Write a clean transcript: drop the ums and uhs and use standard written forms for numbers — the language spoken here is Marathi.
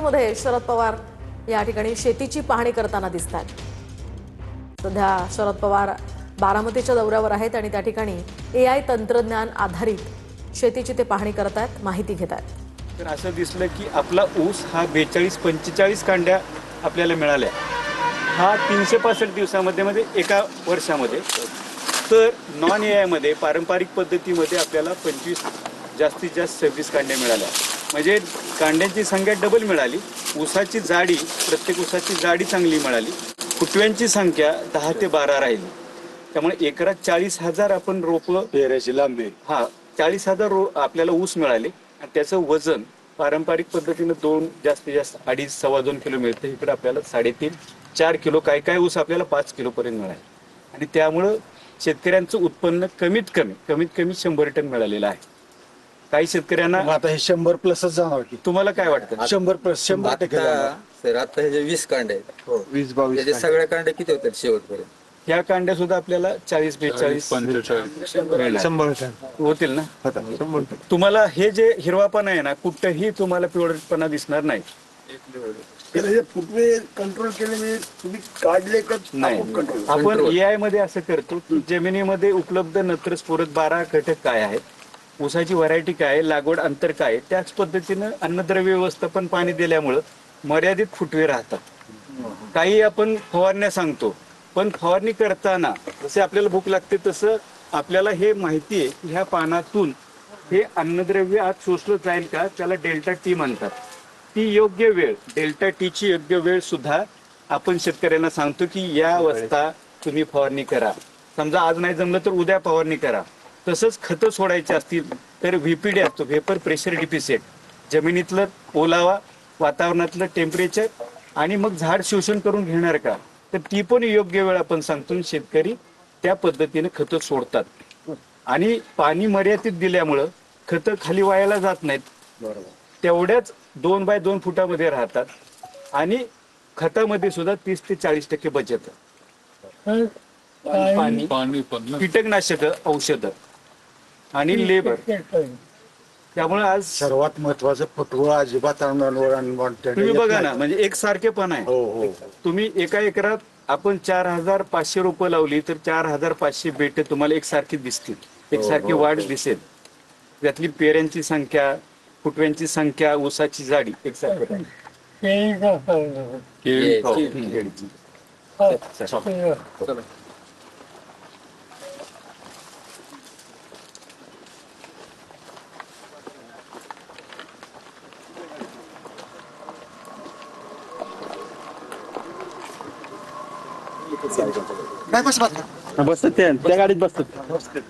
मध्ये शरद पवार या ठिकाणी शेतीची पाहणी करताना दिसतात। सध्या शरद पवार बारामतीच्या दौऱ्यावर आहेत आणि त्या ठिकाणी एआय तंत्रज्ञान आधारित शेतीची ते पाहणी करत आहेत, माहिती घेत आहेत। तर असं दिसलं की आपला ऊस हा 42-45 कांड्या आपल्याला मिळाल्या, हा 365 दिवसामध्ये एका वर्षामध्ये। तर नॉन एआय मध्ये पारंपरिक पद्धतीमध्ये आपल्याला 25 जास्तीत जास्त 26 कांड्या मिळाल्या, म्हणजे कांड्यांची संख्या डबल मिळाली। ऊसाची जाडी, प्रत्येक ऊसाची जाडी चांगली मिळाली। फुटव्यांची संख्या 10 ते 12 राहिली, त्यामुळे एकरात 40,000 आपण रोपं पेरायची लांबी 40,000 आपल्याला ऊस मिळाले आणि त्याचं वजन पारंपरिक पद्धतीने जास्तीत जास्त 2.5-2.25 किलो मिळतं। इकडे आपल्याला 3.5-4 किलो, काय ऊस आपल्याला 5 किलो पर्यंत मिळाले आणि त्यामुळं शेतकऱ्यांचं उत्पन्न कमीत कमी 100 टन मिळालेलं आहे। काही शेतकऱ्यांना आता हे 100+ जाणार की तुम्हाला काय वाटतं? 100% 100% जाणार। सर आता हे जे 20 कांडे आहेत, 20-22 त्याचे सगळ्या कांडे किती होतात शेवटपर्यंत? या कांड्या सुद्धा आपल्याला 40-45 होतील ना। तुम्हाला हे जे हिरवापणा आहे ना, कुठंही तुम्हाला पिवळपणा दिसणार नाही। फुटवे कंट्रोल केले तुम्ही काढले का नाही, आपण एआय मध्ये असं करतो की जमिनीमध्ये उपलब्ध नत्र स्फुरद 12 घटक काय आहेत, ऊसाची व्हरायटी काय आहे, लागवड अंतर काय आहे, त्याच पद्धतीनं अन्नद्रव्य व्यवस्थापन पाणी दिल्यामुळं मर्यादित फुटवे राहतात। काही आपण फवारण्या सांगतो, पण फवारणी करताना जसे आपल्याला भूक लागते तसं आपल्याला हे माहिती आहे की ह्या पानातून हे अन्नद्रव्य आत शोषलं जाईल का, त्याला डेल्टा टी म्हणतात। ती योग्य वेळ, डेल्टा टीची योग्य वेळ सुद्धा आपण शेतकऱ्यांना सांगतो की या अवस्था तुम्ही फवारणी करा। समजा आज नाही जमलं तर उद्या फवारणी करा। तसंच खतं सोडायची असतील तर व्हीपीडी असतो, व्हेपर प्रेशर डिफिसिट, जमिनीतलं ओलावा, वातावरणातलं टेम्परेचर आणि मग झाड शोषण करून घेणार का, तर ती पण योग्य वेळ आपण सांगतो। शेतकरी त्या पद्धतीने खतं सोडतात आणि पाणी मर्यादित दिल्यामुळं खतं खाली वायाला जात नाहीत, तेवढ्याच 2 बाय 2 फुटामध्ये राहतात आणि खतामध्ये सुद्धा 30 ते 40% बचत। पाणी, कीटकनाशक, औषधं आणि लेबर, त्यामुळे आज सर्वात महत्वाचं फुटवं अजिबात तुम्ही बघा ना, म्हणजे एकसारखेपणा आहे। हो तुम्ही एका एकरात आपण 4,500 रोपं लावली तर 4,500 बेटे तुम्हाला एकसारखी दिसतील, एकसारखी वाढ दिसेल। त्यातली पेऱ्यांची संख्या, फुटव्यांची संख्या, ऊसाची जाडी एकसारखी आहे। काय बसतात त्या गाडीत बसतात। बसतात